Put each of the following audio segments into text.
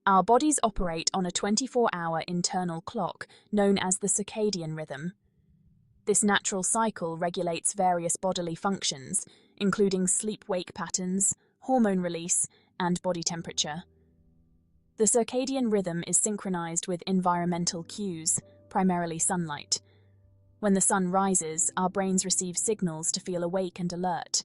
Our bodies operate on a 24-hour internal clock known as the circadian rhythm. This natural cycle regulates various bodily functions, including sleep-wake patterns, hormone release, and body temperature. The circadian rhythm is synchronized with environmental cues, primarily sunlight. When the sun rises, our brains receive signals to feel awake and alert.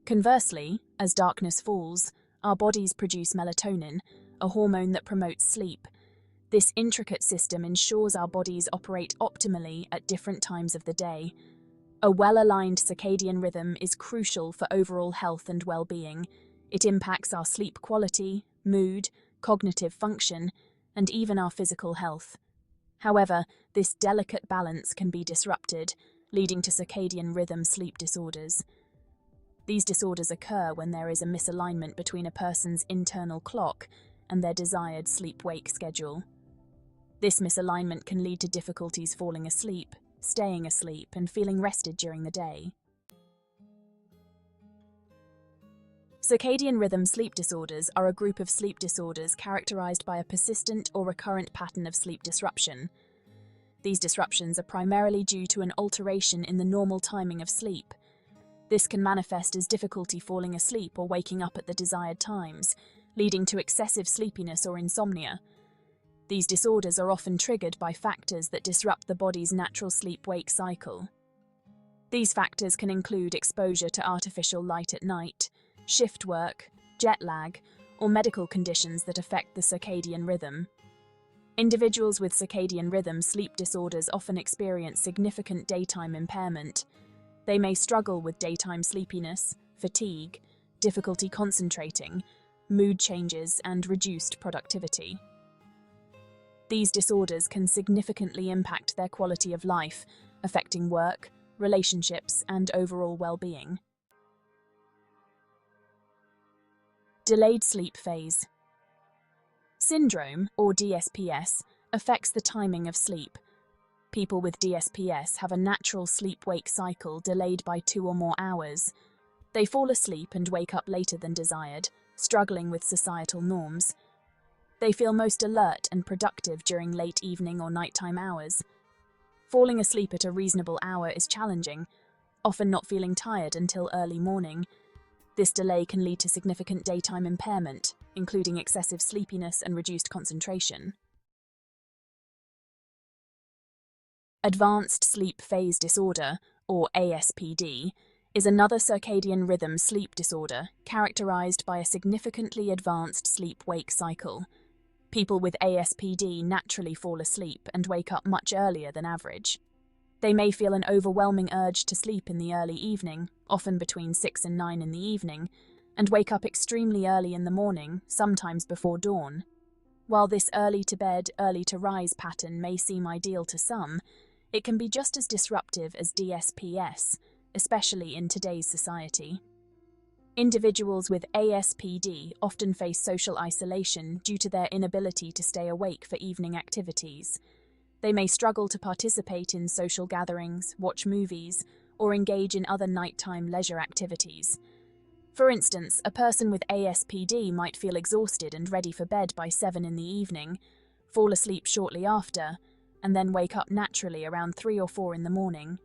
Conversely, as darkness falls, our bodies produce melatonin, a hormone that promotes sleep. This intricate system ensures our bodies operate optimally at different times of the day. A well-aligned circadian rhythm is crucial for overall health and well-being. It impacts our sleep quality, mood, cognitive function, and even our physical health. However, this delicate balance can be disrupted, leading to circadian rhythm sleep disorders. These disorders occur when there is a misalignment between a person's internal clock and their desired sleep-wake schedule. This misalignment can lead to difficulties falling asleep, staying asleep, and feeling rested during the day. Circadian rhythm sleep disorders are a group of sleep disorders characterized by a persistent or recurrent pattern of sleep disruption. These disruptions are primarily due to an alteration in the normal timing of sleep. This can manifest as difficulty falling asleep or waking up at the desired times, leading to excessive sleepiness or insomnia. These disorders are often triggered by factors that disrupt the body's natural sleep-wake cycle. These factors can include exposure to artificial light at night, shift work, jet lag, or medical conditions that affect the circadian rhythm. Individuals with circadian rhythm sleep disorders often experience significant daytime impairment. They may struggle with daytime sleepiness, fatigue, difficulty concentrating, mood changes, and reduced productivity. These disorders can significantly impact their quality of life, affecting work, relationships, and overall well-being. Delayed sleep phase syndrome, or DSPS, affects the timing of sleep. People with DSPS have a natural sleep-wake cycle delayed by 2 or more hours. They fall asleep and wake up later than desired, struggling with societal norms. They feel most alert and productive during late evening or nighttime hours. Falling asleep at a reasonable hour is challenging, often not feeling tired until early morning. This delay can lead to significant daytime impairment, including excessive sleepiness and reduced concentration. Advanced sleep phase disorder, or ASPD, is another circadian rhythm sleep disorder characterized by a significantly advanced sleep-wake cycle. People with ASPD naturally fall asleep and wake up much earlier than average. They may feel an overwhelming urge to sleep in the early evening, often between 6 and 9 in the evening, and wake up extremely early in the morning, sometimes before dawn. While this early-to-bed, early-to-rise pattern may seem ideal to some, it can be just as disruptive as DSPS, especially in today's society. Individuals with ASPD often face social isolation due to their inability to stay awake for evening activities. They may struggle to participate in social gatherings, watch movies, or engage in other nighttime leisure activities. For instance, a person with ASPD might feel exhausted and ready for bed by 7 in the evening, fall asleep shortly after, and then wake up naturally around 3 or 4 in the morning.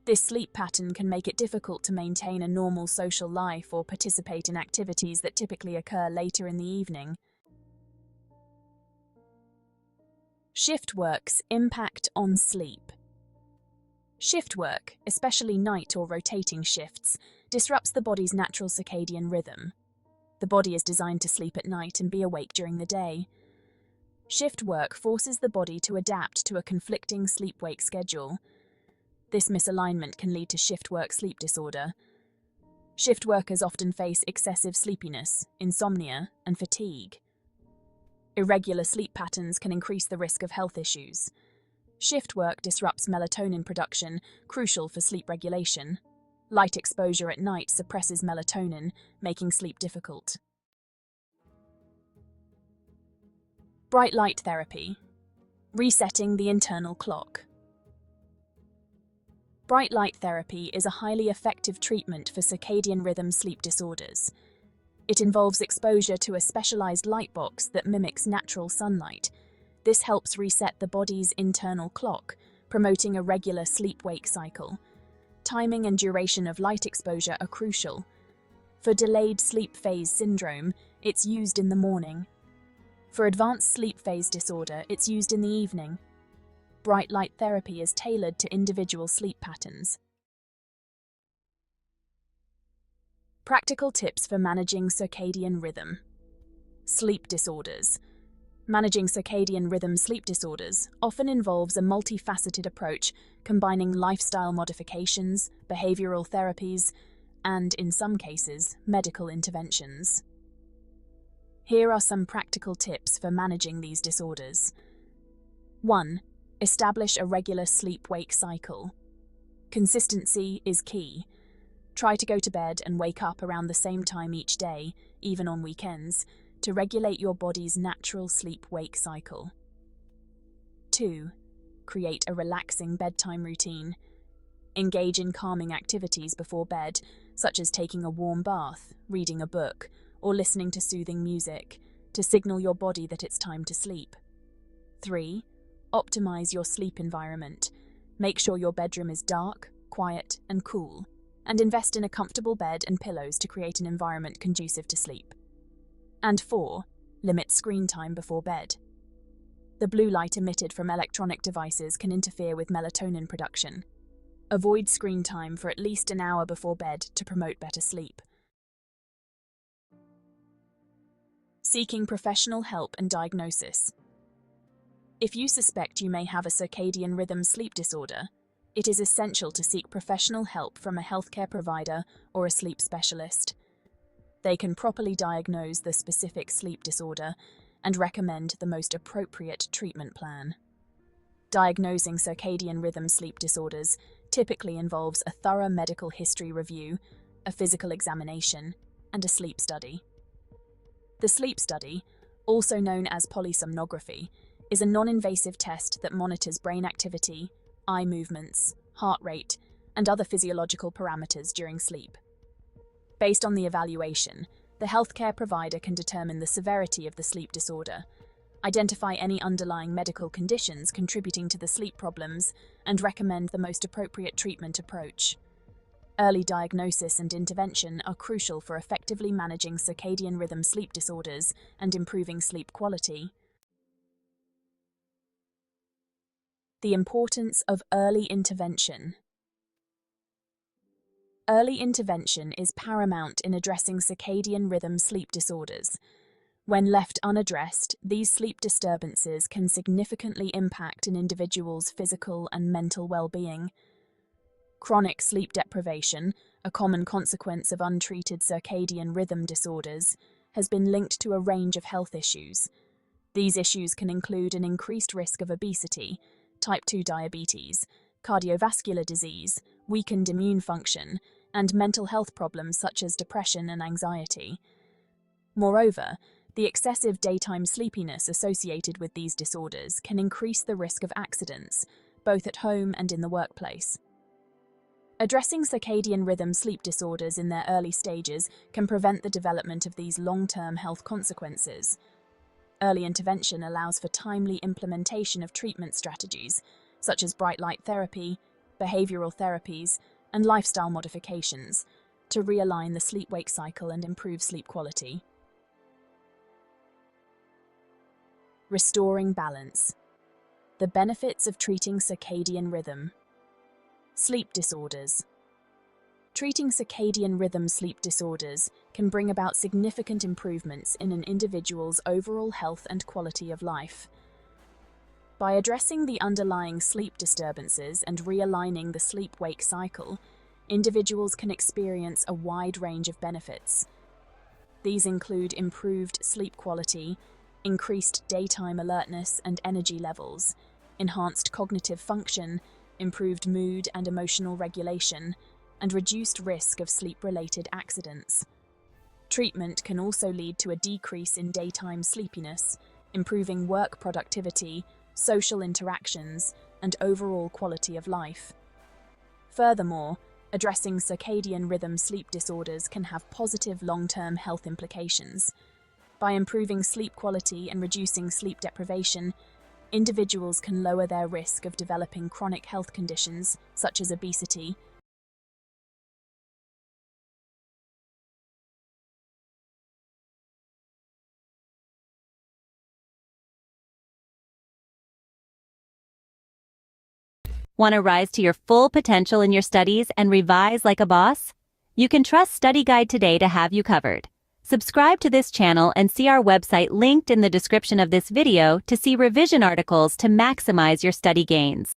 This sleep pattern can make it difficult to maintain a normal social life or participate in activities that typically occur later in the evening. Shift work's impact on sleep. Shift work, especially night or rotating shifts, disrupts the body's natural circadian rhythm. The body is designed to sleep at night and be awake during the day. Shift work forces the body to adapt to a conflicting sleep-wake schedule. This misalignment can lead to shift work sleep disorder. Shift workers often face excessive sleepiness, insomnia, and fatigue. Irregular sleep patterns can increase the risk of health issues. Shift work disrupts melatonin production, crucial for sleep regulation. Light exposure at night suppresses melatonin, making sleep difficult. Bright light therapy. Resetting the internal clock. Bright light therapy is a highly effective treatment for circadian rhythm sleep disorders. It involves exposure to a specialized light box that mimics natural sunlight. This helps reset the body's internal clock, promoting a regular sleep-wake cycle. Timing and duration of light exposure are crucial. For delayed sleep phase syndrome, it's used in the morning. For advanced sleep phase disorder, it's used in the evening. Bright light therapy is tailored to individual sleep patterns. Practical tips for managing circadian rhythm. Sleep disorders. Managing circadian rhythm sleep disorders often involves a multifaceted approach combining lifestyle modifications, behavioral therapies, and, in some cases, medical interventions. Here are some practical tips for managing these disorders. 1. Establish a regular sleep-wake cycle. Consistency is key. Try to go to bed and wake up around the same time each day, even on weekends, to regulate your body's natural sleep-wake cycle. 2. Create a relaxing bedtime routine. Engage in calming activities before bed, such as taking a warm bath, reading a book, or listening to soothing music, to signal your body that it's time to sleep. 3. Optimize your sleep environment. Make sure your bedroom is dark, quiet, and cool, and invest in a comfortable bed and pillows to create an environment conducive to sleep. And 4. Limit screen time before bed. The blue light emitted from electronic devices can interfere with melatonin production. Avoid screen time for at least an hour before bed to promote better sleep. Seeking professional help and diagnosis. If you suspect you may have a circadian rhythm sleep disorder, it is essential to seek professional help from a healthcare provider or a sleep specialist. They can properly diagnose the specific sleep disorder and recommend the most appropriate treatment plan. Diagnosing circadian rhythm sleep disorders typically involves a thorough medical history review, a physical examination, and a sleep study. The sleep study, also known as polysomnography, is a non-invasive test that monitors brain activity, eye movements, heart rate, and other physiological parameters during sleep. Based on the evaluation, the healthcare provider can determine the severity of the sleep disorder, identify any underlying medical conditions contributing to the sleep problems, and recommend the most appropriate treatment approach. Early diagnosis and intervention are crucial for effectively managing circadian rhythm sleep disorders and improving sleep quality. The importance of early intervention. Early intervention is paramount in addressing circadian rhythm sleep disorders. When left unaddressed, these sleep disturbances can significantly impact an individual's physical and mental well-being. Chronic sleep deprivation, a common consequence of untreated circadian rhythm disorders, has been linked to a range of health issues. These issues can include an increased risk of obesity, type 2 diabetes, cardiovascular disease, weakened immune function, and mental health problems such as depression and anxiety. Moreover, the excessive daytime sleepiness associated with these disorders can increase the risk of accidents, both at home and in the workplace. Addressing circadian rhythm sleep disorders in their early stages can prevent the development of these long-term health consequences. Early intervention allows for timely implementation of treatment strategies, such as bright light therapy, behavioral therapies, and lifestyle modifications, to realign the sleep-wake cycle and improve sleep quality. Restoring balance. The benefits of treating circadian rhythm. Sleep disorders. Treating circadian rhythm sleep disorders can bring about significant improvements in an individual's overall health and quality of life. By addressing the underlying sleep disturbances and realigning the sleep-wake cycle, individuals can experience a wide range of benefits. These include improved sleep quality, increased daytime alertness and energy levels, enhanced cognitive function, improved mood and emotional regulation, and reduced risk of sleep-related accidents. Treatment can also lead to a decrease in daytime sleepiness, improving work productivity, social interactions, and overall quality of life. Furthermore, Addressing circadian rhythm sleep disorders can have positive long-term health implications. By improving sleep quality and reducing sleep deprivation, individuals can lower their risk of developing chronic health conditions such as obesity. Want to rise to your full potential in your studies and revise like a boss? You can trust Study Guide today to have you covered. Subscribe to this channel and see our website linked in the description of this video to see revision articles to maximize your study gains.